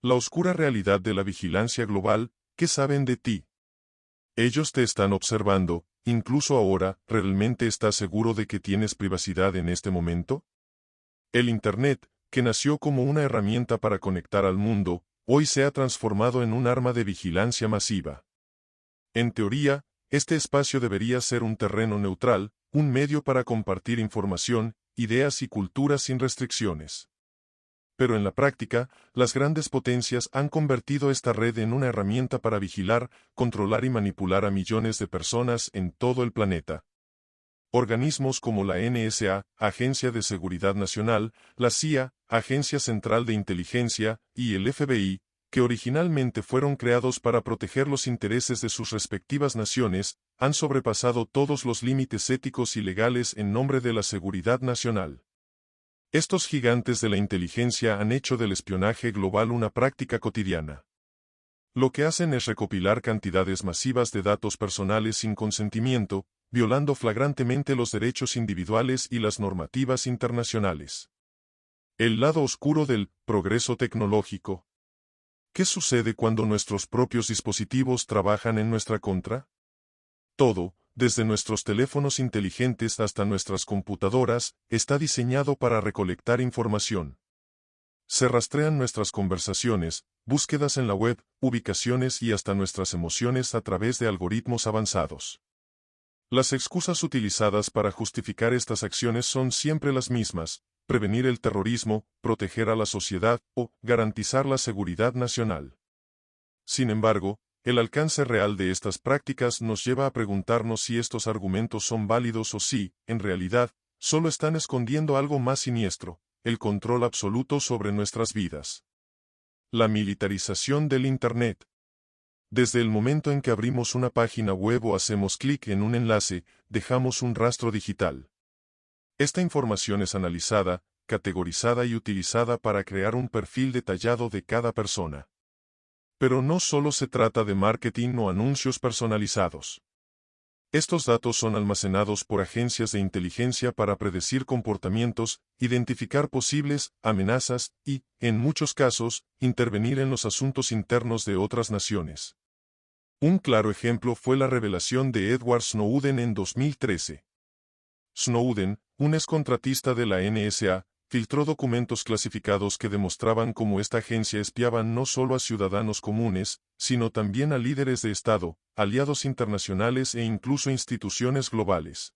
La oscura realidad de la vigilancia global, ¿qué saben de ti? Ellos te están observando, incluso ahora, ¿realmente estás seguro de que tienes privacidad en este momento? El Internet, que nació como una herramienta para conectar al mundo, hoy se ha transformado en un arma de vigilancia masiva. En teoría, este espacio debería ser un terreno neutral, un medio para compartir información, ideas y culturas sin restricciones. Pero en la práctica, las grandes potencias han convertido esta red en una herramienta para vigilar, controlar y manipular a millones de personas en todo el planeta. Organismos como la NSA, Agencia de Seguridad Nacional, la CIA, Agencia Central de Inteligencia, y el FBI, que originalmente fueron creados para proteger los intereses de sus respectivas naciones, han sobrepasado todos los límites éticos y legales en nombre de la seguridad nacional. Estos gigantes de la inteligencia han hecho del espionaje global una práctica cotidiana. Lo que hacen es recopilar cantidades masivas de datos personales sin consentimiento, violando flagrantemente los derechos individuales y las normativas internacionales. El lado oscuro del progreso tecnológico. ¿Qué sucede cuando nuestros propios dispositivos trabajan en nuestra contra? Todo, desde nuestros teléfonos inteligentes hasta nuestras computadoras, está diseñado para recolectar información. Se rastrean nuestras conversaciones, búsquedas en la web, ubicaciones y hasta nuestras emociones a través de algoritmos avanzados. Las excusas utilizadas para justificar estas acciones son siempre las mismas: prevenir el terrorismo, proteger a la sociedad o garantizar la seguridad nacional. Sin embargo, el alcance real de estas prácticas nos lleva a preguntarnos si estos argumentos son válidos o si, en realidad, solo están escondiendo algo más siniestro: el control absoluto sobre nuestras vidas. La militarización del Internet. Desde el momento en que abrimos una página web o hacemos clic en un enlace, dejamos un rastro digital. Esta información es analizada, categorizada y utilizada para crear un perfil detallado de cada persona. Pero no solo se trata de marketing o anuncios personalizados. Estos datos son almacenados por agencias de inteligencia para predecir comportamientos, identificar posibles amenazas y, en muchos casos, intervenir en los asuntos internos de otras naciones. Un claro ejemplo fue la revelación de Edward Snowden en 2013. Snowden, un excontratista de la NSA, filtró documentos clasificados que demostraban cómo esta agencia espiaba no solo a ciudadanos comunes, sino también a líderes de Estado, aliados internacionales e incluso instituciones globales.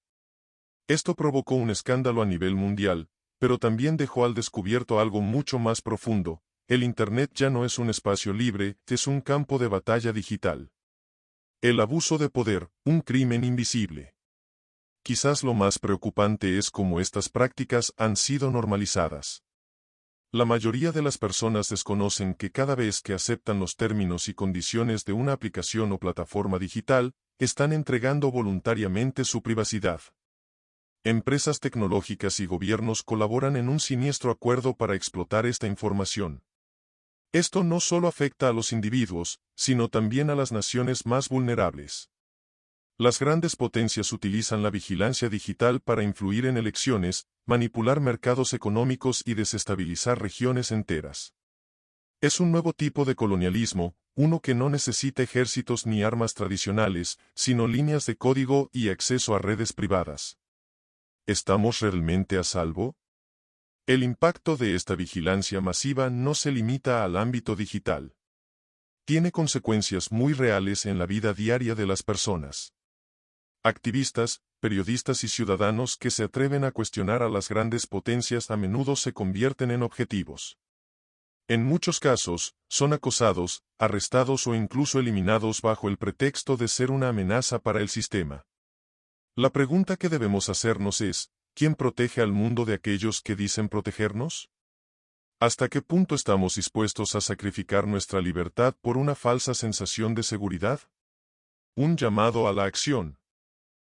Esto provocó un escándalo a nivel mundial, pero también dejó al descubierto algo mucho más profundo: el Internet ya no es un espacio libre, es un campo de batalla digital. El abuso de poder, un crimen invisible. Quizás lo más preocupante es cómo estas prácticas han sido normalizadas. La mayoría de las personas desconocen que cada vez que aceptan los términos y condiciones de una aplicación o plataforma digital, están entregando voluntariamente su privacidad. Empresas tecnológicas y gobiernos colaboran en un siniestro acuerdo para explotar esta información. Esto no solo afecta a los individuos, sino también a las naciones más vulnerables. Las grandes potencias utilizan la vigilancia digital para influir en elecciones, manipular mercados económicos y desestabilizar regiones enteras. Es un nuevo tipo de colonialismo, uno que no necesita ejércitos ni armas tradicionales, sino líneas de código y acceso a redes privadas. ¿Estamos realmente a salvo? El impacto de esta vigilancia masiva no se limita al ámbito digital. Tiene consecuencias muy reales en la vida diaria de las personas. Activistas, periodistas y ciudadanos que se atreven a cuestionar a las grandes potencias a menudo se convierten en objetivos. En muchos casos, son acosados, arrestados o incluso eliminados bajo el pretexto de ser una amenaza para el sistema. La pregunta que debemos hacernos es: ¿quién protege al mundo de aquellos que dicen protegernos? ¿Hasta qué punto estamos dispuestos a sacrificar nuestra libertad por una falsa sensación de seguridad? Un llamado a la acción.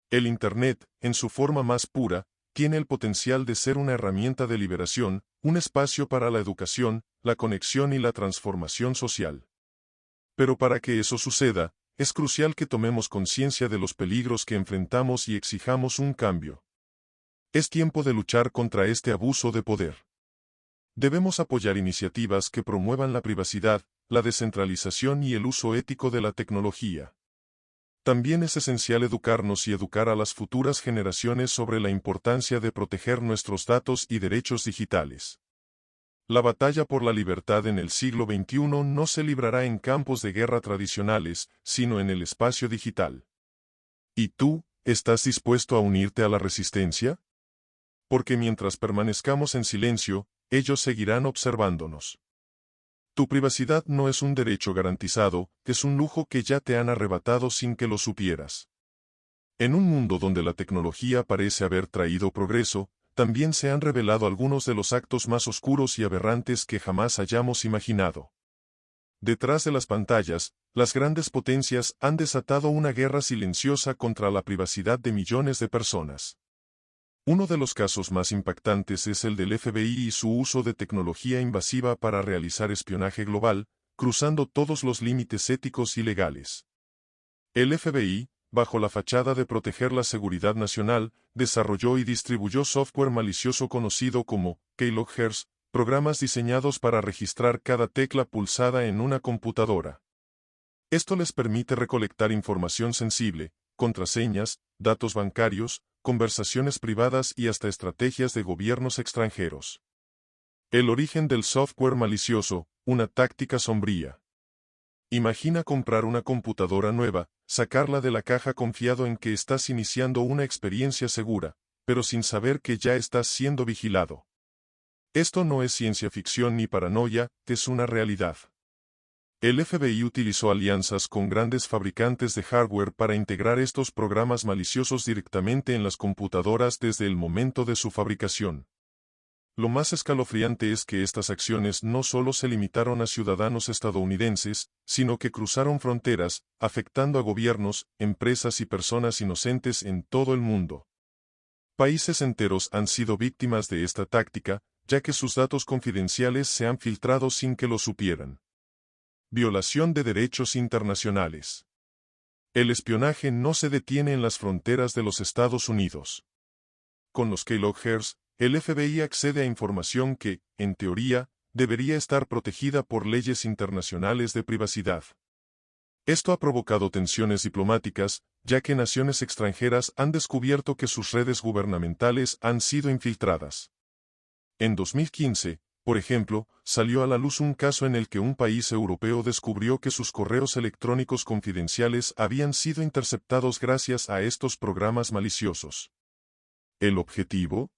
El Internet, en su forma más pura, tiene el potencial de ser una herramienta de liberación, un espacio para la educación, la conexión y la transformación social. Pero para que eso suceda, es crucial que tomemos conciencia de los peligros que enfrentamos y exijamos un cambio. Es tiempo de luchar contra este abuso de poder. Debemos apoyar iniciativas que promuevan la privacidad, la descentralización y el uso ético de la tecnología. También es esencial educarnos y educar a las futuras generaciones sobre la importancia de proteger nuestros datos y derechos digitales. La batalla por la libertad en el siglo XXI no se librará en campos de guerra tradicionales, sino en el espacio digital. ¿Y tú, estás dispuesto a unirte a la resistencia? Porque mientras permanezcamos en silencio, ellos seguirán observándonos. Tu privacidad no es un derecho garantizado, es un lujo que ya te han arrebatado sin que lo supieras. En un mundo donde la tecnología parece haber traído progreso, también se han revelado algunos de los actos más oscuros y aberrantes que jamás hayamos imaginado. Detrás de las pantallas, las grandes potencias han desatado una guerra silenciosa contra la privacidad de millones de personas. Uno de los casos más impactantes es el del FBI y su uso de tecnología invasiva para realizar espionaje global, cruzando todos los límites éticos y legales. El FBI, bajo la fachada de proteger la seguridad nacional, desarrolló y distribuyó software malicioso conocido como Keyloggers, programas diseñados para registrar cada tecla pulsada en una computadora. Esto les permite recolectar información sensible, contraseñas, datos bancarios, conversaciones privadas y hasta estrategias de gobiernos extranjeros. El origen del software malicioso, una táctica sombría. Imagina comprar una computadora nueva, sacarla de la caja confiado en que estás iniciando una experiencia segura, pero sin saber que ya estás siendo vigilado. Esto no es ciencia ficción ni paranoia, es una realidad. El FBI utilizó alianzas con grandes fabricantes de hardware para integrar estos programas maliciosos directamente en las computadoras desde el momento de su fabricación. Lo más escalofriante es que estas acciones no solo se limitaron a ciudadanos estadounidenses, sino que cruzaron fronteras, afectando a gobiernos, empresas y personas inocentes en todo el mundo. Países enteros han sido víctimas de esta táctica, ya que sus datos confidenciales se han filtrado sin que lo supieran. Violación de derechos internacionales. El espionaje no se detiene en las fronteras de los Estados Unidos. Con los Keyloggers, el FBI accede a información que, en teoría, debería estar protegida por leyes internacionales de privacidad. Esto ha provocado tensiones diplomáticas, ya que naciones extranjeras han descubierto que sus redes gubernamentales han sido infiltradas. En 2015, por ejemplo, salió a la luz un caso en el que un país europeo descubrió que sus correos electrónicos confidenciales habían sido interceptados gracias a estos programas maliciosos. ¿El objetivo?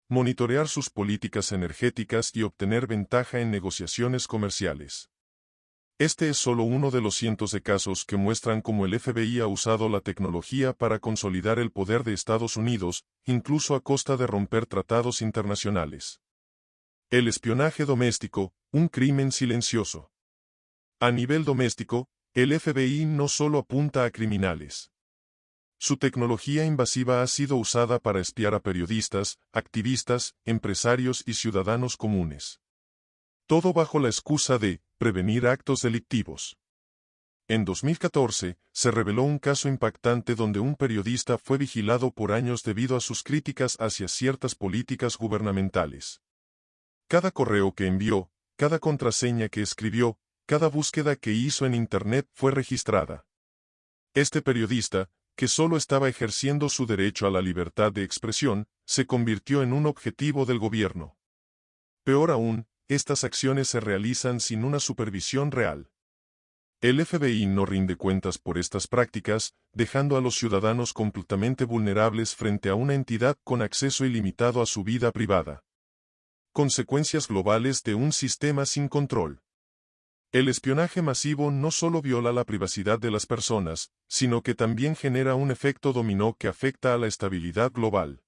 Monitorear sus políticas energéticas y obtener ventaja en negociaciones comerciales. Este es solo uno de los cientos de casos que muestran cómo el FBI ha usado la tecnología para consolidar el poder de Estados Unidos, incluso a costa de romper tratados internacionales. El espionaje doméstico, un crimen silencioso. A nivel doméstico, el FBI no solo apunta a criminales. Su tecnología invasiva ha sido usada para espiar a periodistas, activistas, empresarios y ciudadanos comunes. Todo bajo la excusa de prevenir actos delictivos. En 2014, se reveló un caso impactante donde un periodista fue vigilado por años debido a sus críticas hacia ciertas políticas gubernamentales. Cada correo que envió, cada contraseña que escribió, cada búsqueda que hizo en Internet fue registrada. Este periodista, que solo estaba ejerciendo su derecho a la libertad de expresión, se convirtió en un objetivo del gobierno. Peor aún, estas acciones se realizan sin una supervisión real. El FBI no rinde cuentas por estas prácticas, dejando a los ciudadanos completamente vulnerables frente a una entidad con acceso ilimitado a su vida privada. Consecuencias globales de un sistema sin control. El espionaje masivo no solo viola la privacidad de las personas, sino que también genera un efecto dominó que afecta a la estabilidad global.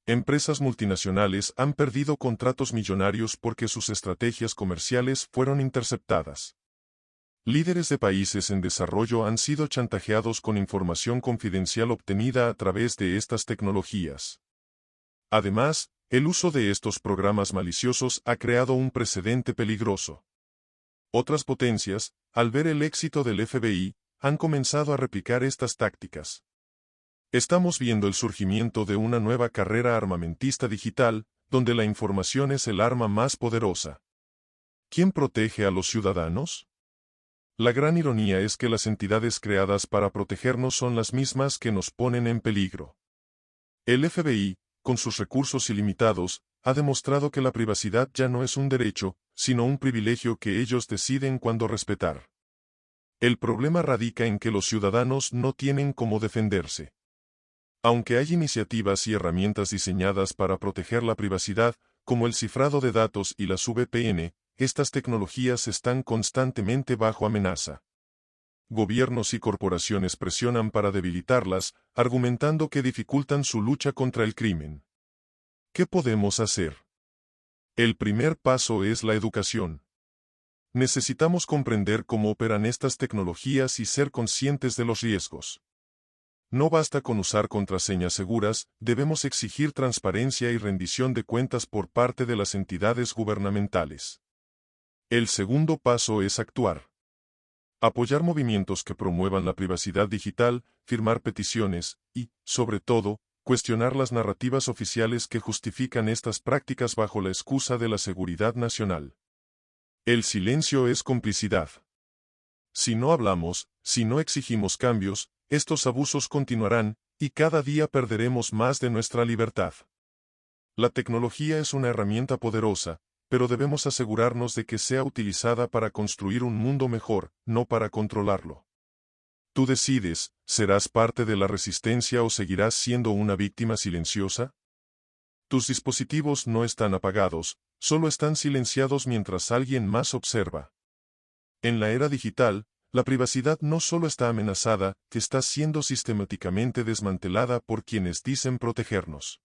Empresas multinacionales han perdido contratos millonarios porque sus estrategias comerciales fueron interceptadas. Líderes de países en desarrollo han sido chantajeados con información confidencial obtenida a través de estas tecnologías. Además, el uso de estos programas maliciosos ha creado un precedente peligroso. Otras potencias, al ver el éxito del FBI, han comenzado a replicar estas tácticas. Estamos viendo el surgimiento de una nueva carrera armamentista digital, donde la información es el arma más poderosa. ¿Quién protege a los ciudadanos? La gran ironía es que las entidades creadas para protegernos son las mismas que nos ponen en peligro. El FBI, con sus recursos ilimitados, ha demostrado que la privacidad ya no es un derecho, sino un privilegio que ellos deciden cuándo respetar. El problema radica en que los ciudadanos no tienen cómo defenderse. Aunque hay iniciativas y herramientas diseñadas para proteger la privacidad, como el cifrado de datos y las VPN, estas tecnologías están constantemente bajo amenaza. Gobiernos y corporaciones presionan para debilitarlas, argumentando que dificultan su lucha contra el crimen. ¿Qué podemos hacer? El primer paso es la educación. Necesitamos comprender cómo operan estas tecnologías y ser conscientes de los riesgos. No basta con usar contraseñas seguras, debemos exigir transparencia y rendición de cuentas por parte de las entidades gubernamentales. El segundo paso es actuar. Apoyar movimientos que promuevan la privacidad digital, firmar peticiones y, sobre todo, cuestionar las narrativas oficiales que justifican estas prácticas bajo la excusa de la seguridad nacional. El silencio es complicidad. Si no hablamos, si no exigimos cambios, estos abusos continuarán, y cada día perderemos más de nuestra libertad. La tecnología es una herramienta poderosa, pero debemos asegurarnos de que sea utilizada para construir un mundo mejor, no para controlarlo. Tú decides, ¿serás parte de la resistencia o seguirás siendo una víctima silenciosa? Tus dispositivos no están apagados, solo están silenciados mientras alguien más observa. En la era digital, la privacidad no solo está amenazada, está siendo sistemáticamente desmantelada por quienes dicen protegernos.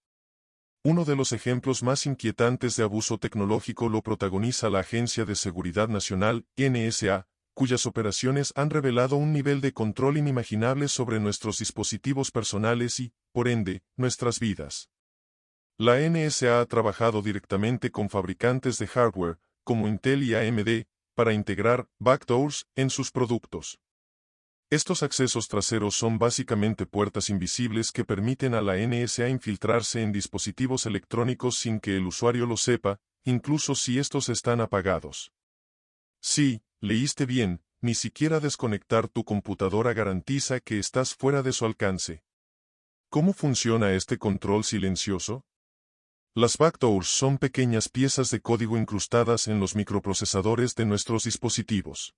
Uno de los ejemplos más inquietantes de abuso tecnológico lo protagoniza la Agencia de Seguridad Nacional, NSA, cuyas operaciones han revelado un nivel de control inimaginable sobre nuestros dispositivos personales y, por ende, nuestras vidas. La NSA ha trabajado directamente con fabricantes de hardware, como Intel y AMD, para integrar backdoors en sus productos. Estos accesos traseros son básicamente puertas invisibles que permiten a la NSA infiltrarse en dispositivos electrónicos sin que el usuario lo sepa, incluso si estos están apagados. Sí, leíste bien, ni siquiera desconectar tu computadora garantiza que estás fuera de su alcance. ¿Cómo funciona este control silencioso? Las backdoors son pequeñas piezas de código incrustadas en los microprocesadores de nuestros dispositivos.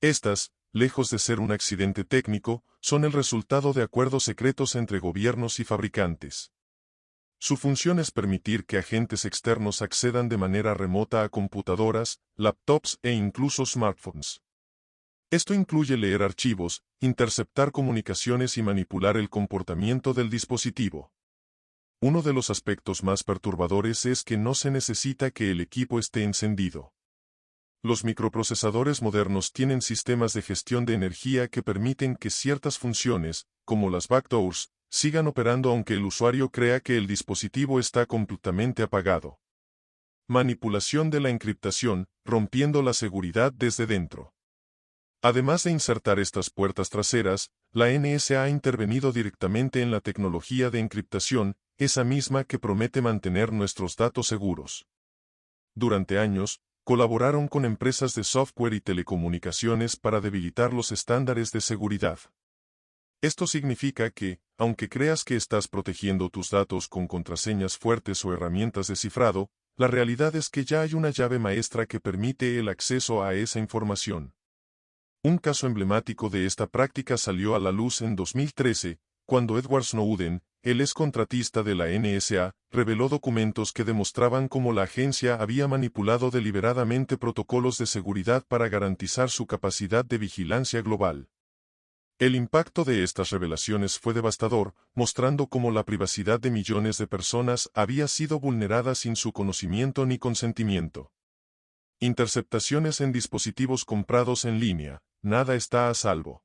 Estas, lejos de ser un accidente técnico, son el resultado de acuerdos secretos entre gobiernos y fabricantes. Su función es permitir que agentes externos accedan de manera remota a computadoras, laptops e incluso smartphones. Esto incluye leer archivos, interceptar comunicaciones y manipular el comportamiento del dispositivo. Uno de los aspectos más perturbadores es que no se necesita que el equipo esté encendido. Los microprocesadores modernos tienen sistemas de gestión de energía que permiten que ciertas funciones, como las backdoors, sigan operando aunque el usuario crea que el dispositivo está completamente apagado. Manipulación de la encriptación, rompiendo la seguridad desde dentro. Además de insertar estas puertas traseras, la NSA ha intervenido directamente en la tecnología de encriptación, esa misma que promete mantener nuestros datos seguros. Durante años, colaboraron con empresas de software y telecomunicaciones para debilitar los estándares de seguridad. Esto significa que, aunque creas que estás protegiendo tus datos con contraseñas fuertes o herramientas de cifrado, la realidad es que ya hay una llave maestra que permite el acceso a esa información. Un caso emblemático de esta práctica salió a la luz en 2013, cuando Edward Snowden, el excontratista de la NSA, reveló documentos que demostraban cómo la agencia había manipulado deliberadamente protocolos de seguridad para garantizar su capacidad de vigilancia global. El impacto de estas revelaciones fue devastador, mostrando cómo la privacidad de millones de personas había sido vulnerada sin su conocimiento ni consentimiento. Interceptaciones en dispositivos comprados en línea, nada está a salvo.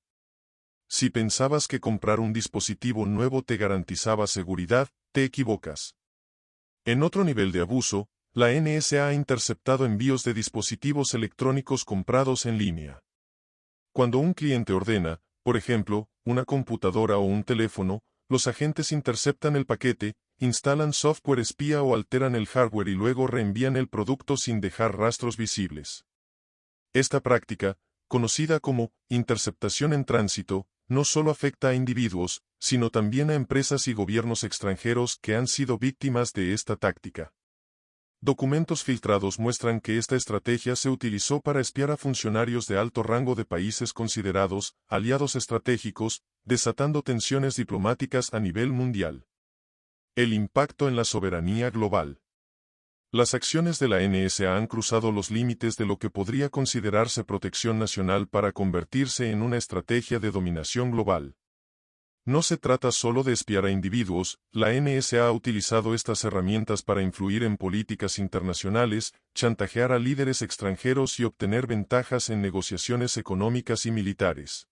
Si pensabas que comprar un dispositivo nuevo te garantizaba seguridad, te equivocas. En otro nivel de abuso, la NSA ha interceptado envíos de dispositivos electrónicos comprados en línea. Cuando un cliente ordena, por ejemplo, una computadora o un teléfono, los agentes interceptan el paquete, instalan software espía o alteran el hardware y luego reenvían el producto sin dejar rastros visibles. Esta práctica, conocida como interceptación en tránsito, no solo afecta a individuos, sino también a empresas y gobiernos extranjeros que han sido víctimas de esta táctica. Documentos filtrados muestran que esta estrategia se utilizó para espiar a funcionarios de alto rango de países considerados aliados estratégicos, desatando tensiones diplomáticas a nivel mundial. El impacto en la soberanía global. Las acciones de la NSA han cruzado los límites de lo que podría considerarse protección nacional para convertirse en una estrategia de dominación global. No se trata solo de espiar a individuos, la NSA ha utilizado estas herramientas para influir en políticas internacionales, chantajear a líderes extranjeros y obtener ventajas en negociaciones económicas y militares.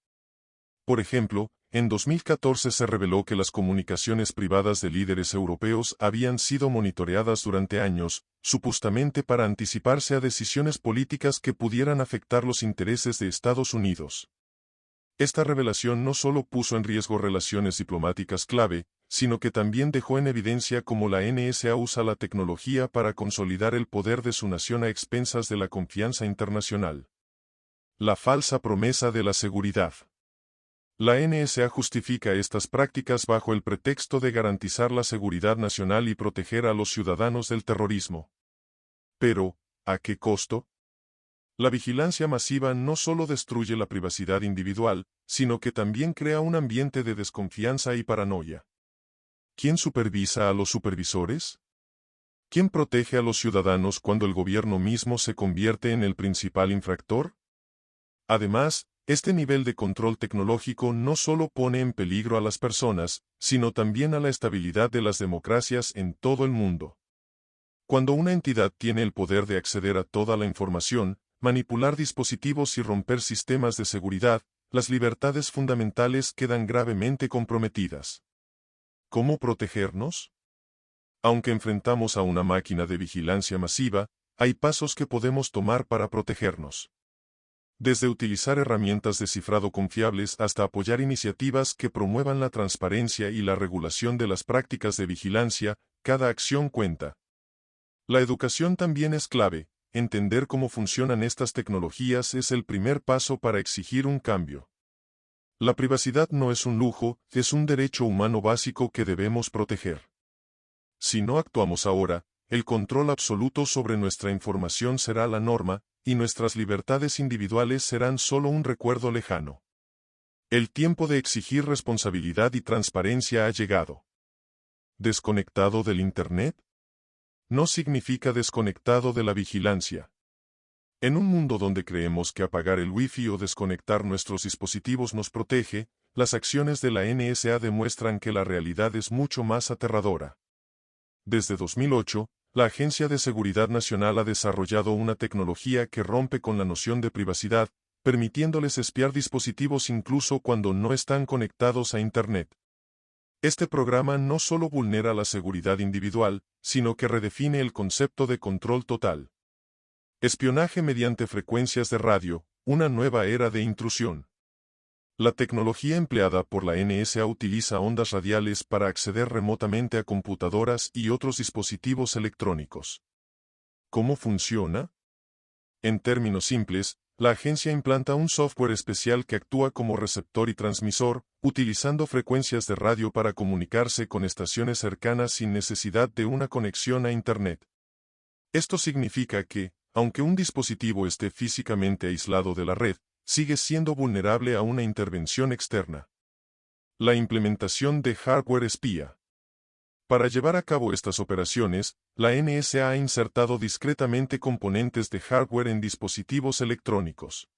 Por ejemplo, en 2014 se reveló que las comunicaciones privadas de líderes europeos habían sido monitoreadas durante años, supuestamente para anticiparse a decisiones políticas que pudieran afectar los intereses de Estados Unidos. Esta revelación no solo puso en riesgo relaciones diplomáticas clave, sino que también dejó en evidencia cómo la NSA usa la tecnología para consolidar el poder de su nación a expensas de la confianza internacional. La falsa promesa de la seguridad. La NSA justifica estas prácticas bajo el pretexto de garantizar la seguridad nacional y proteger a los ciudadanos del terrorismo. Pero, ¿a qué costo? La vigilancia masiva no solo destruye la privacidad individual, sino que también crea un ambiente de desconfianza y paranoia. ¿Quién supervisa a los supervisores? ¿Quién protege a los ciudadanos cuando el gobierno mismo se convierte en el principal infractor? Además, este nivel de control tecnológico no solo pone en peligro a las personas, sino también a la estabilidad de las democracias en todo el mundo. Cuando una entidad tiene el poder de acceder a toda la información, manipular dispositivos y romper sistemas de seguridad, las libertades fundamentales quedan gravemente comprometidas. ¿Cómo protegernos? Aunque enfrentamos a una máquina de vigilancia masiva, hay pasos que podemos tomar para protegernos. Desde utilizar herramientas de cifrado confiables hasta apoyar iniciativas que promuevan la transparencia y la regulación de las prácticas de vigilancia, cada acción cuenta. La educación también es clave. Entender cómo funcionan estas tecnologías es el primer paso para exigir un cambio. La privacidad no es un lujo, es un derecho humano básico que debemos proteger. Si no actuamos ahora, el control absoluto sobre nuestra información será la norma, y nuestras libertades individuales serán solo un recuerdo lejano. El tiempo de exigir responsabilidad y transparencia ha llegado. ¿Desconectado del Internet? No significa desconectado de la vigilancia. En un mundo donde creemos que apagar el Wi-Fi o desconectar nuestros dispositivos nos protege, las acciones de la NSA demuestran que la realidad es mucho más aterradora. Desde 2008, la Agencia de Seguridad Nacional ha desarrollado una tecnología que rompe con la noción de privacidad, permitiéndoles espiar dispositivos incluso cuando no están conectados a Internet. Este programa no solo vulnera la seguridad individual, sino que redefine el concepto de control total. Espionaje mediante frecuencias de radio, una nueva era de intrusión. La tecnología empleada por la NSA utiliza ondas radiales para acceder remotamente a computadoras y otros dispositivos electrónicos. ¿Cómo funciona? En términos simples, la agencia implanta un software especial que actúa como receptor y transmisor, utilizando frecuencias de radio para comunicarse con estaciones cercanas sin necesidad de una conexión a Internet. Esto significa que, aunque un dispositivo esté físicamente aislado de la red, sigue siendo vulnerable a una intervención externa. La implementación de hardware espía. Para llevar a cabo estas operaciones, la NSA ha insertado discretamente componentes de hardware en dispositivos electrónicos.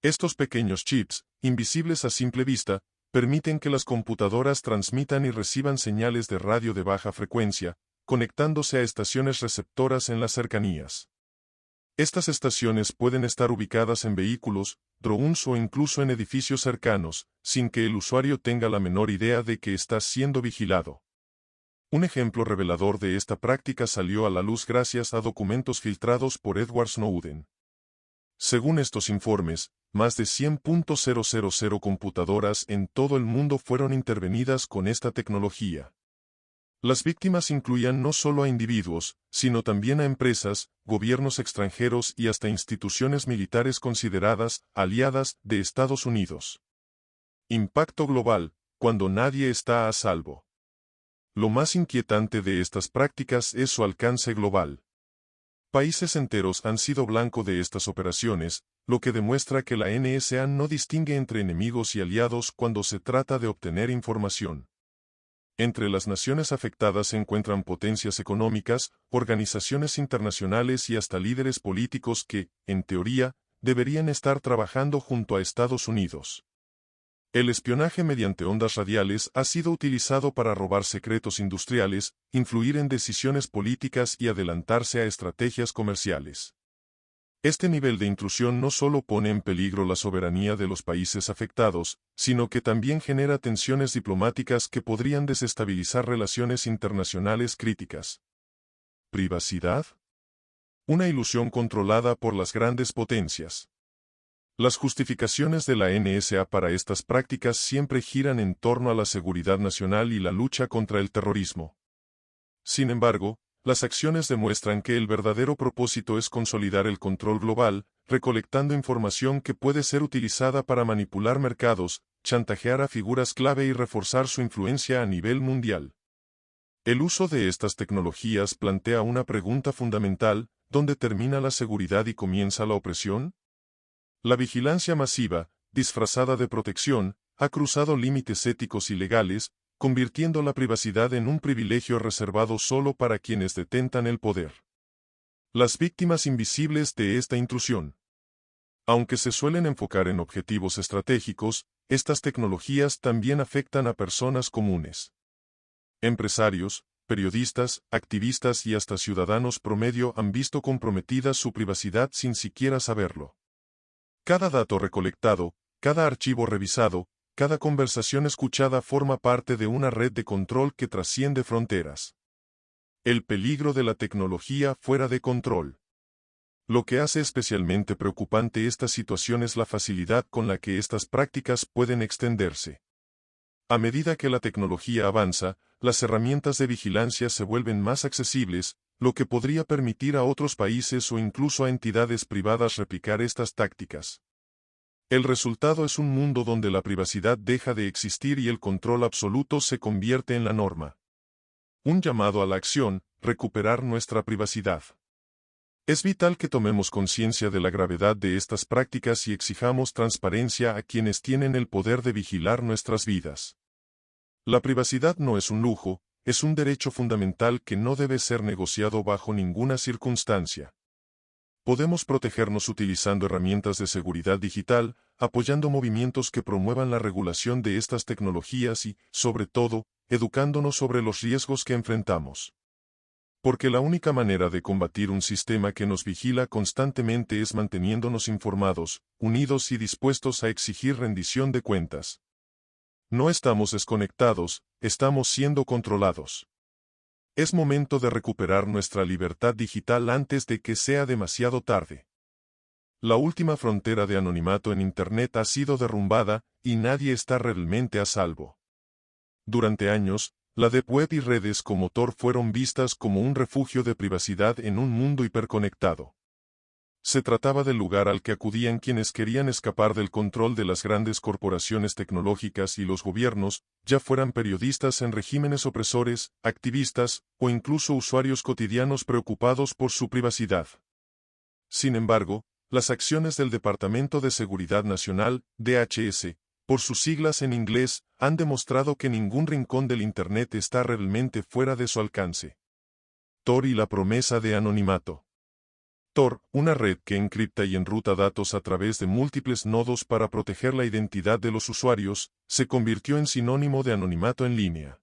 Estos pequeños chips, invisibles a simple vista, permiten que las computadoras transmitan y reciban señales de radio de baja frecuencia, conectándose a estaciones receptoras en las cercanías. Estas estaciones pueden estar ubicadas en vehículos, drones o incluso en edificios cercanos, sin que el usuario tenga la menor idea de que está siendo vigilado. Un ejemplo revelador de esta práctica salió a la luz gracias a documentos filtrados por Edward Snowden. Según estos informes, más de 100.000 computadoras en todo el mundo fueron intervenidas con esta tecnología. Las víctimas incluían no solo a individuos, sino también a empresas, gobiernos extranjeros y hasta instituciones militares consideradas aliadas de Estados Unidos. Impacto global, cuando nadie está a salvo. Lo más inquietante de estas prácticas es su alcance global. Países enteros han sido blanco de estas operaciones, lo que demuestra que la NSA no distingue entre enemigos y aliados cuando se trata de obtener información. Entre las naciones afectadas se encuentran potencias económicas, organizaciones internacionales y hasta líderes políticos que, en teoría, deberían estar trabajando junto a Estados Unidos. El espionaje mediante ondas radiales ha sido utilizado para robar secretos industriales, influir en decisiones políticas y adelantarse a estrategias comerciales. Este nivel de intrusión no solo pone en peligro la soberanía de los países afectados, sino que también genera tensiones diplomáticas que podrían desestabilizar relaciones internacionales críticas. ¿Privacidad? Una ilusión controlada por las grandes potencias. Las justificaciones de la NSA para estas prácticas siempre giran en torno a la seguridad nacional y la lucha contra el terrorismo. Sin embargo, las acciones demuestran que el verdadero propósito es consolidar el control global, recolectando información que puede ser utilizada para manipular mercados, chantajear a figuras clave y reforzar su influencia a nivel mundial. El uso de estas tecnologías plantea una pregunta fundamental: ¿dónde termina la seguridad y comienza la opresión? La vigilancia masiva, disfrazada de protección, ha cruzado límites éticos y legales, convirtiendo la privacidad en un privilegio reservado solo para quienes detentan el poder. Las víctimas invisibles de esta intrusión. Aunque se suelen enfocar en objetivos estratégicos, estas tecnologías también afectan a personas comunes. Empresarios, periodistas, activistas y hasta ciudadanos promedio han visto comprometida su privacidad sin siquiera saberlo. Cada dato recolectado, cada archivo revisado, cada conversación escuchada forma parte de una red de control que trasciende fronteras. El peligro de la tecnología fuera de control. Lo que hace especialmente preocupante esta situación es la facilidad con la que estas prácticas pueden extenderse. A medida que la tecnología avanza, las herramientas de vigilancia se vuelven más accesibles, lo que podría permitir a otros países o incluso a entidades privadas replicar estas tácticas. El resultado es un mundo donde la privacidad deja de existir y el control absoluto se convierte en la norma. Un llamado a la acción: recuperar nuestra privacidad. Es vital que tomemos conciencia de la gravedad de estas prácticas y exijamos transparencia a quienes tienen el poder de vigilar nuestras vidas. La privacidad no es un lujo, es un derecho fundamental que no debe ser negociado bajo ninguna circunstancia. Podemos protegernos utilizando herramientas de seguridad digital, apoyando movimientos que promuevan la regulación de estas tecnologías y, sobre todo, educándonos sobre los riesgos que enfrentamos. Porque la única manera de combatir un sistema que nos vigila constantemente es manteniéndonos informados, unidos y dispuestos a exigir rendición de cuentas. No estamos desconectados, estamos siendo controlados. Es momento de recuperar nuestra libertad digital antes de que sea demasiado tarde. La última frontera de anonimato en Internet ha sido derrumbada, y nadie está realmente a salvo. Durante años, la Deep Web y redes como Tor fueron vistas como un refugio de privacidad en un mundo hiperconectado. Se trataba del lugar al que acudían quienes querían escapar del control de las grandes corporaciones tecnológicas y los gobiernos, ya fueran periodistas en regímenes opresores, activistas, o incluso usuarios cotidianos preocupados por su privacidad. Sin embargo, las acciones del Departamento de Seguridad Nacional, DHS, por sus siglas en inglés, han demostrado que ningún rincón del Internet está realmente fuera de su alcance. Tor y la promesa de anonimato. Tor, una red que encripta y enruta datos a través de múltiples nodos para proteger la identidad de los usuarios, se convirtió en sinónimo de anonimato en línea.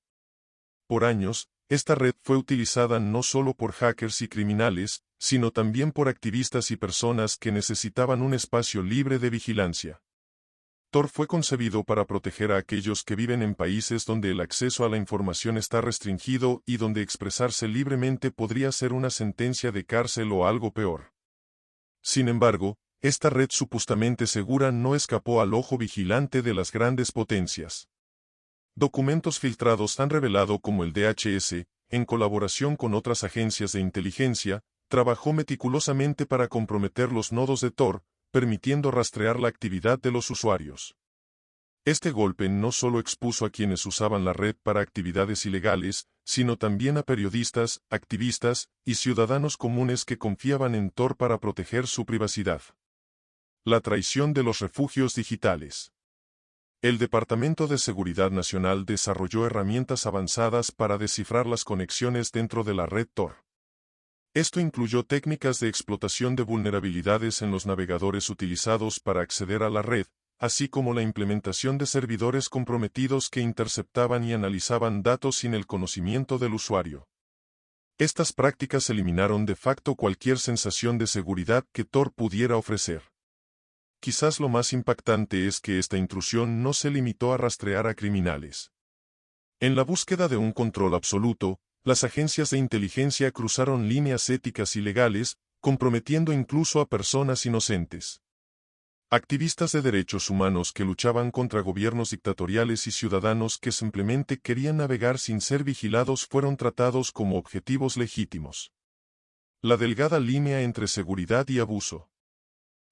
Por años, esta red fue utilizada no solo por hackers y criminales, sino también por activistas y personas que necesitaban un espacio libre de vigilancia. Tor fue concebido para proteger a aquellos que viven en países donde el acceso a la información está restringido y donde expresarse libremente podría ser una sentencia de cárcel o algo peor. Sin embargo, esta red supuestamente segura no escapó al ojo vigilante de las grandes potencias. Documentos filtrados han revelado cómo el DHS, en colaboración con otras agencias de inteligencia, trabajó meticulosamente para comprometer los nodos de Tor, permitiendo rastrear la actividad de los usuarios. Este golpe no solo expuso a quienes usaban la red para actividades ilegales, sino también a periodistas, activistas y ciudadanos comunes que confiaban en Tor para proteger su privacidad. La traición de los refugios digitales. El Departamento de Seguridad Nacional desarrolló herramientas avanzadas para descifrar las conexiones dentro de la red Tor. Esto incluyó técnicas de explotación de vulnerabilidades en los navegadores utilizados para acceder a la red, así como la implementación de servidores comprometidos que interceptaban y analizaban datos sin el conocimiento del usuario. Estas prácticas eliminaron de facto cualquier sensación de seguridad que Tor pudiera ofrecer. Quizás lo más impactante es que esta intrusión no se limitó a rastrear a criminales. En la búsqueda de un control absoluto, las agencias de inteligencia cruzaron líneas éticas y legales, comprometiendo incluso a personas inocentes. Activistas de derechos humanos que luchaban contra gobiernos dictatoriales y ciudadanos que simplemente querían navegar sin ser vigilados fueron tratados como objetivos legítimos. La delgada línea entre seguridad y abuso.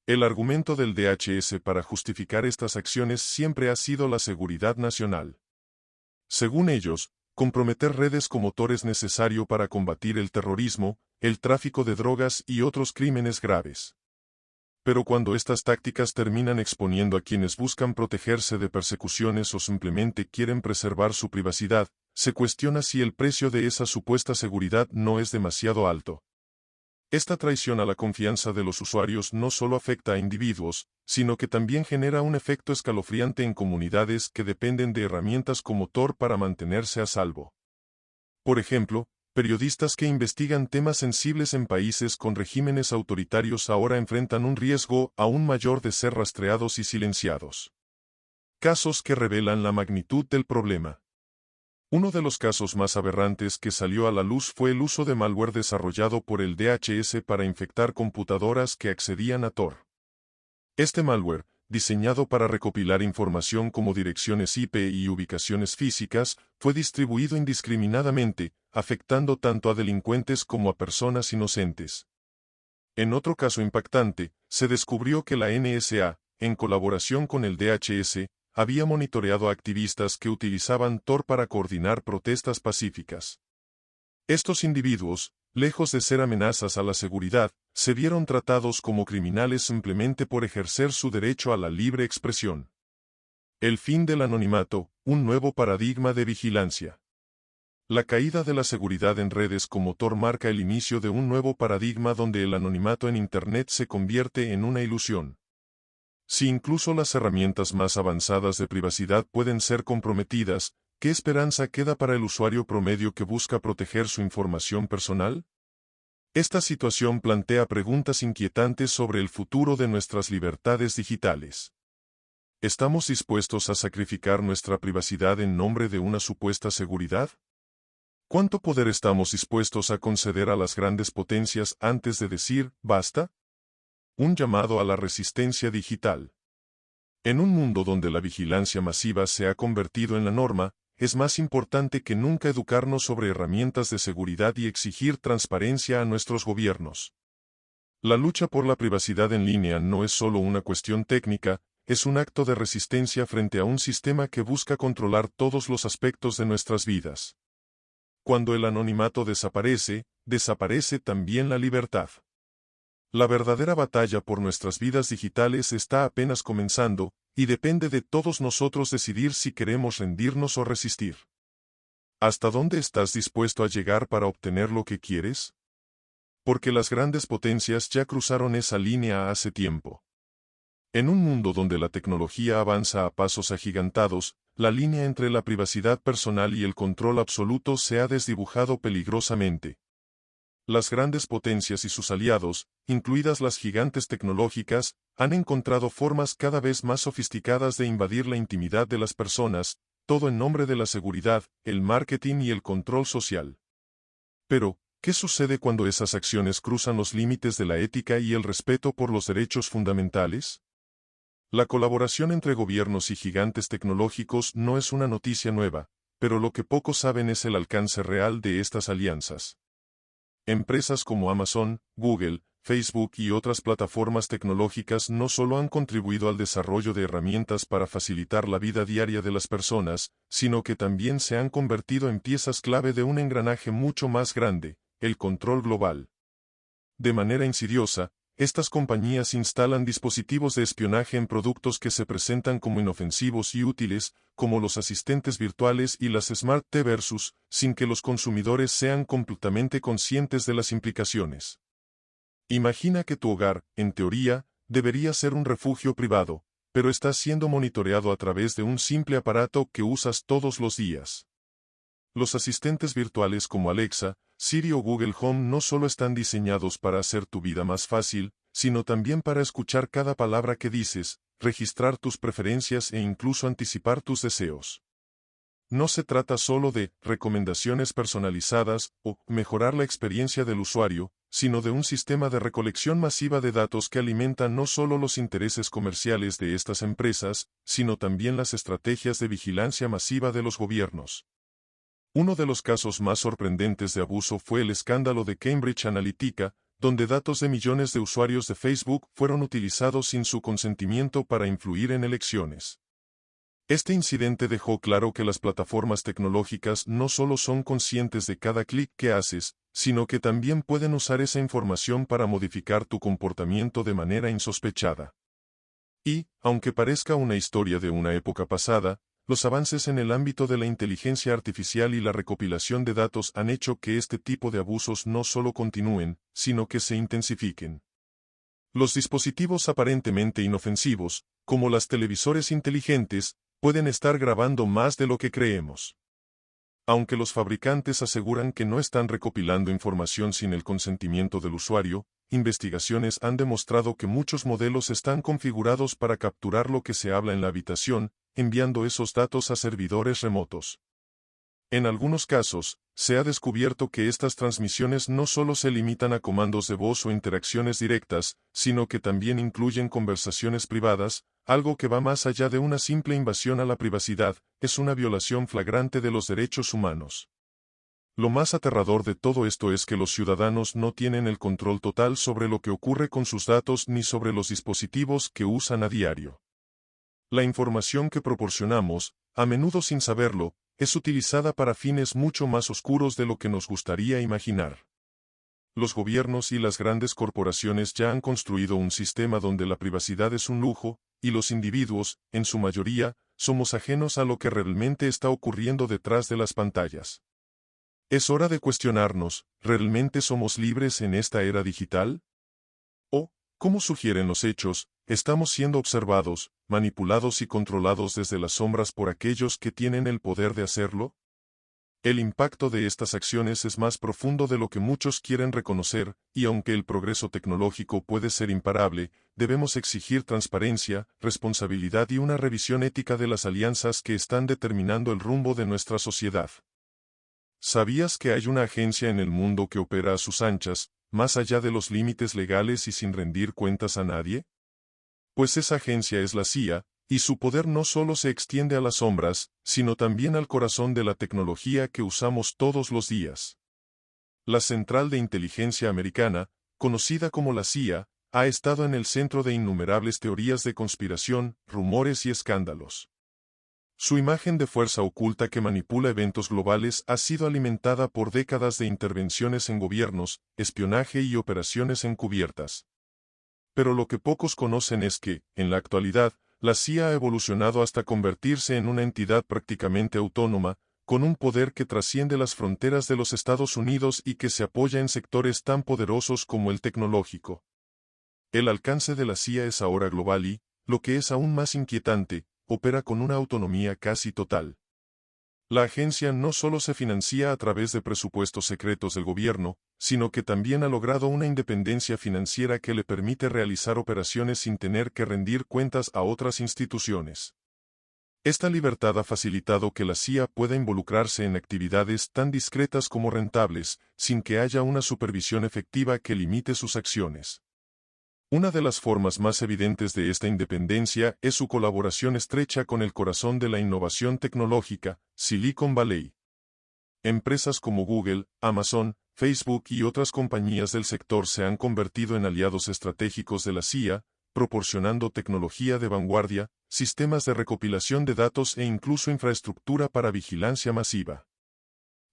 El argumento del DHS para justificar estas acciones siempre ha sido la seguridad nacional. Según ellos, comprometer redes como Tor es necesario para combatir el terrorismo, el tráfico de drogas y otros crímenes graves. Pero cuando estas tácticas terminan exponiendo a quienes buscan protegerse de persecuciones o simplemente quieren preservar su privacidad, se cuestiona si el precio de esa supuesta seguridad no es demasiado alto. Esta traición a la confianza de los usuarios no solo afecta a individuos, sino que también genera un efecto escalofriante en comunidades que dependen de herramientas como Tor para mantenerse a salvo. Por ejemplo, periodistas que investigan temas sensibles en países con regímenes autoritarios ahora enfrentan un riesgo aún mayor de ser rastreados y silenciados. Casos que revelan la magnitud del problema. Uno de los casos más aberrantes que salió a la luz fue el uso de malware desarrollado por el DHS para infectar computadoras que accedían a Tor. Este malware, diseñado para recopilar información como direcciones IP y ubicaciones físicas, fue distribuido indiscriminadamente, afectando tanto a delincuentes como a personas inocentes. En otro caso impactante, se descubrió que la NSA, en colaboración con el DHS, había monitoreado a activistas que utilizaban Tor para coordinar protestas pacíficas. Estos individuos, lejos de ser amenazas a la seguridad, se vieron tratados como criminales simplemente por ejercer su derecho a la libre expresión. El fin del anonimato, un nuevo paradigma de vigilancia. La caída de la seguridad en redes como Tor marca el inicio de un nuevo paradigma donde el anonimato en Internet se convierte en una ilusión. Si incluso las herramientas más avanzadas de privacidad pueden ser comprometidas, ¿qué esperanza queda para el usuario promedio que busca proteger su información personal? Esta situación plantea preguntas inquietantes sobre el futuro de nuestras libertades digitales. ¿Estamos dispuestos a sacrificar nuestra privacidad en nombre de una supuesta seguridad? ¿Cuánto poder estamos dispuestos a conceder a las grandes potencias antes de decir, basta? Un llamado a la resistencia digital. En un mundo donde la vigilancia masiva se ha convertido en la norma, es más importante que nunca educarnos sobre herramientas de seguridad y exigir transparencia a nuestros gobiernos. La lucha por la privacidad en línea no es solo una cuestión técnica, es un acto de resistencia frente a un sistema que busca controlar todos los aspectos de nuestras vidas. Cuando el anonimato desaparece, desaparece también la libertad. La verdadera batalla por nuestras vidas digitales está apenas comenzando, y depende de todos nosotros decidir si queremos rendirnos o resistir. ¿Hasta dónde estás dispuesto a llegar para obtener lo que quieres? Porque las grandes potencias ya cruzaron esa línea hace tiempo. En un mundo donde la tecnología avanza a pasos agigantados, la línea entre la privacidad personal y el control absoluto se ha desdibujado peligrosamente. Las grandes potencias y sus aliados, incluidas las gigantes tecnológicas, han encontrado formas cada vez más sofisticadas de invadir la intimidad de las personas, todo en nombre de la seguridad, el marketing y el control social. Pero, ¿Qué sucede cuando esas acciones cruzan los límites de la ética y el respeto por los derechos fundamentales? La colaboración entre gobiernos y gigantes tecnológicos no es una noticia nueva, pero lo que pocos saben es el alcance real de estas alianzas. Empresas como Amazon, Google, Facebook y otras plataformas tecnológicas no solo han contribuido al desarrollo de herramientas para facilitar la vida diaria de las personas, sino que también se han convertido en piezas clave de un engranaje mucho más grande, el control global. De manera insidiosa, estas compañías instalan dispositivos de espionaje en productos que se presentan como inofensivos y útiles, como los asistentes virtuales y las Smart TVs, sin que los consumidores sean completamente conscientes de las implicaciones. Imagina que tu hogar, en teoría, debería ser un refugio privado, pero está siendo monitoreado a través de un simple aparato que usas todos los días. Los asistentes virtuales como Alexa, Siri o Google Home no solo están diseñados para hacer tu vida más fácil, sino también para escuchar cada palabra que dices, registrar tus preferencias e incluso anticipar tus deseos. No se trata solo de recomendaciones personalizadas o mejorar la experiencia del usuario, sino de un sistema de recolección masiva de datos que alimenta no solo los intereses comerciales de estas empresas, sino también las estrategias de vigilancia masiva de los gobiernos. Uno de los casos más sorprendentes de abuso fue el escándalo de Cambridge Analytica, donde datos de millones de usuarios de Facebook fueron utilizados sin su consentimiento para influir en elecciones. Este incidente dejó claro que las plataformas tecnológicas no solo son conscientes de cada clic que haces, sino que también pueden usar esa información para modificar tu comportamiento de manera insospechada. Y, aunque parezca una historia de una época pasada, los avances en el ámbito de la inteligencia artificial y la recopilación de datos han hecho que este tipo de abusos no solo continúen, sino que se intensifiquen. Los dispositivos aparentemente inofensivos, como las televisores inteligentes, pueden estar grabando más de lo que creemos. Aunque los fabricantes aseguran que no están recopilando información sin el consentimiento del usuario, investigaciones han demostrado que muchos modelos están configurados para capturar lo que se habla en la habitación, enviando esos datos a servidores remotos. En algunos casos, se ha descubierto que estas transmisiones no solo se limitan a comandos de voz o interacciones directas, sino que también incluyen conversaciones privadas, algo que va más allá de una simple invasión a la privacidad, es una violación flagrante de los derechos humanos. Lo más aterrador de todo esto es que los ciudadanos no tienen el control total sobre lo que ocurre con sus datos ni sobre los dispositivos que usan a diario. La información que proporcionamos, a menudo sin saberlo, es utilizada para fines mucho más oscuros de lo que nos gustaría imaginar. Los gobiernos y las grandes corporaciones ya han construido un sistema donde la privacidad es un lujo, y los individuos, en su mayoría, somos ajenos a lo que realmente está ocurriendo detrás de las pantallas. Es hora de cuestionarnos, ¿realmente somos libres en esta era digital? ¿O, como sugieren los hechos, estamos siendo observados, manipulados y controlados desde las sombras por aquellos que tienen el poder de hacerlo? El impacto de estas acciones es más profundo de lo que muchos quieren reconocer, y aunque el progreso tecnológico puede ser imparable, debemos exigir transparencia, responsabilidad y una revisión ética de las alianzas que están determinando el rumbo de nuestra sociedad. ¿Sabías que hay una agencia en el mundo que opera a sus anchas, más allá de los límites legales y sin rendir cuentas a nadie? Pues esa agencia es la CIA, y su poder no solo se extiende a las sombras, sino también al corazón de la tecnología que usamos todos los días. La Central de Inteligencia Americana, conocida como la CIA, ha estado en el centro de innumerables teorías de conspiración, rumores y escándalos. Su imagen de fuerza oculta que manipula eventos globales ha sido alimentada por décadas de intervenciones en gobiernos, espionaje y operaciones encubiertas. Pero lo que pocos conocen es que, en la actualidad, la CIA ha evolucionado hasta convertirse en una entidad prácticamente autónoma, con un poder que trasciende las fronteras de los Estados Unidos y que se apoya en sectores tan poderosos como el tecnológico. El alcance de la CIA es ahora global y, lo que es aún más inquietante, opera con una autonomía casi total. La agencia no solo se financia a través de presupuestos secretos del gobierno, sino que también ha logrado una independencia financiera que le permite realizar operaciones sin tener que rendir cuentas a otras instituciones. Esta libertad ha facilitado que la CIA pueda involucrarse en actividades tan discretas como rentables, sin que haya una supervisión efectiva que limite sus acciones. Una de las formas más evidentes de esta independencia es su colaboración estrecha con el corazón de la innovación tecnológica, Silicon Valley. Empresas como Google, Amazon, Facebook y otras compañías del sector se han convertido en aliados estratégicos de la CIA, proporcionando tecnología de vanguardia, sistemas de recopilación de datos e incluso infraestructura para vigilancia masiva.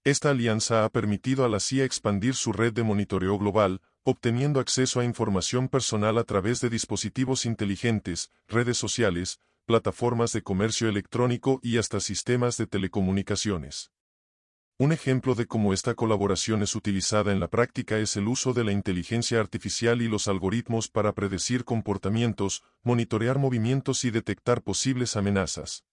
Esta alianza ha permitido a la CIA expandir su red de monitoreo global, obteniendo acceso a información personal a través de dispositivos inteligentes, redes sociales, plataformas de comercio electrónico y hasta sistemas de telecomunicaciones. Un ejemplo de cómo esta colaboración es utilizada en la práctica es el uso de la inteligencia artificial y los algoritmos para predecir comportamientos, monitorear movimientos y detectar posibles amenazas.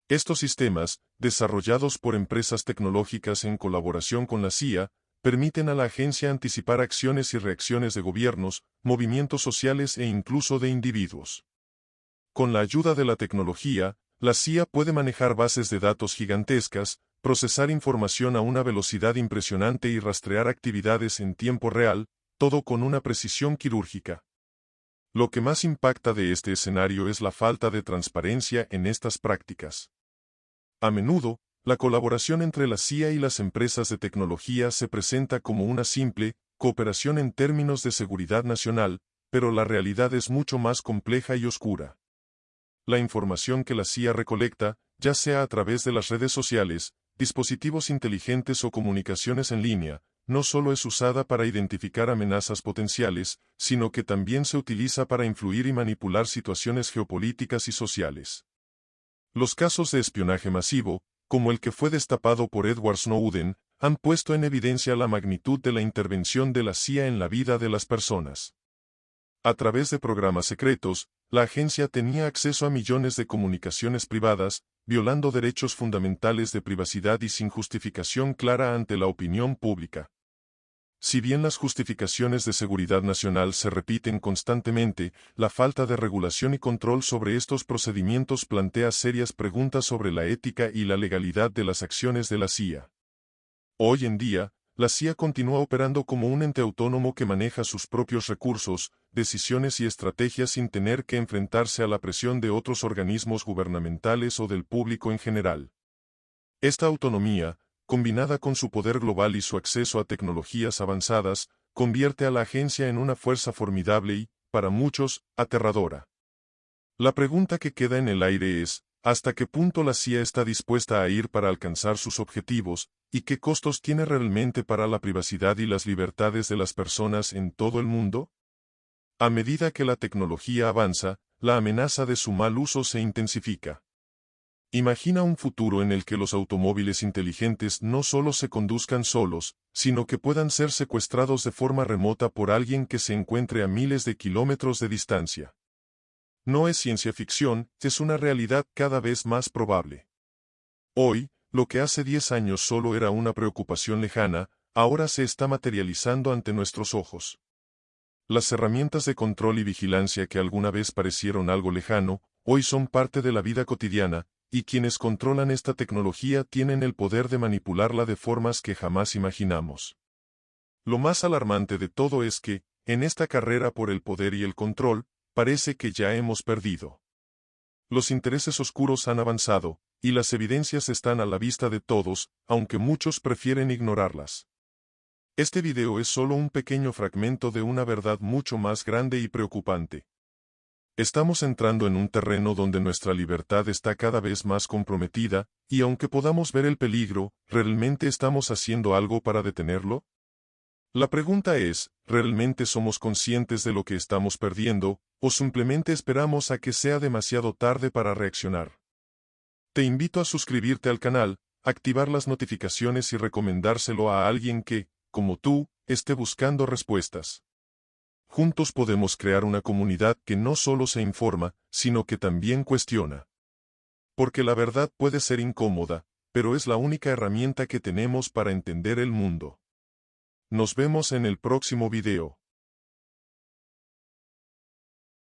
Estos sistemas, desarrollados por empresas tecnológicas en colaboración con la CIA, permiten a la agencia anticipar acciones y reacciones de gobiernos, movimientos sociales e incluso de individuos. Con la ayuda de la tecnología, la CIA puede manejar bases de datos gigantescas, procesar información a una velocidad impresionante y rastrear actividades en tiempo real, todo con una precisión quirúrgica. Lo que más impacta de este escenario es la falta de transparencia en estas prácticas. A menudo, la colaboración entre la CIA y las empresas de tecnología se presenta como una simple cooperación en términos de seguridad nacional, pero la realidad es mucho más compleja y oscura. La información que la CIA recolecta, ya sea a través de las redes sociales, dispositivos inteligentes o comunicaciones en línea, no solo es usada para identificar amenazas potenciales, sino que también se utiliza para influir y manipular situaciones geopolíticas y sociales. Los casos de espionaje masivo, como el que fue destapado por Edward Snowden, han puesto en evidencia la magnitud de la intervención de la CIA en la vida de las personas. A través de programas secretos, la agencia tenía acceso a millones de comunicaciones privadas, violando derechos fundamentales de privacidad y sin justificación clara ante la opinión pública. Si bien las justificaciones de seguridad nacional se repiten constantemente, la falta de regulación y control sobre estos procedimientos plantea serias preguntas sobre la ética y la legalidad de las acciones de la CIA. Hoy en día, la CIA continúa operando como un ente autónomo que maneja sus propios recursos, decisiones y estrategias sin tener que enfrentarse a la presión de otros organismos gubernamentales o del público en general. Esta autonomía, combinada con su poder global y su acceso a tecnologías avanzadas, convierte a la agencia en una fuerza formidable y, para muchos, aterradora. La pregunta que queda en el aire es, ¿hasta qué punto la CIA está dispuesta a ir para alcanzar sus objetivos, y qué costos tiene realmente para la privacidad y las libertades de las personas en todo el mundo? A medida que la tecnología avanza, la amenaza de su mal uso se intensifica. Imagina un futuro en el que los automóviles inteligentes no solo se conduzcan solos, sino que puedan ser secuestrados de forma remota por alguien que se encuentre a miles de kilómetros de distancia. No es ciencia ficción, es una realidad cada vez más probable. Hoy, lo que hace 10 años solo era una preocupación lejana, ahora se está materializando ante nuestros ojos. Las herramientas de control y vigilancia que alguna vez parecieron algo lejano, hoy son parte de la vida cotidiana, y quienes controlan esta tecnología tienen el poder de manipularla de formas que jamás imaginamos. Lo más alarmante de todo es que, en esta carrera por el poder y el control, parece que ya hemos perdido. Los intereses oscuros han avanzado, y las evidencias están a la vista de todos, aunque muchos prefieren ignorarlas. Este video es solo un pequeño fragmento de una verdad mucho más grande y preocupante. Estamos entrando en un terreno donde nuestra libertad está cada vez más comprometida, y aunque podamos ver el peligro, ¿realmente estamos haciendo algo para detenerlo? La pregunta es, ¿realmente somos conscientes de lo que estamos perdiendo, o simplemente esperamos a que sea demasiado tarde para reaccionar? Te invito a suscribirte al canal, activar las notificaciones y recomendárselo a alguien que, como tú, esté buscando respuestas. Juntos podemos crear una comunidad que no solo se informa, sino que también cuestiona. Porque la verdad puede ser incómoda, pero es la única herramienta que tenemos para entender el mundo. Nos vemos en el próximo video.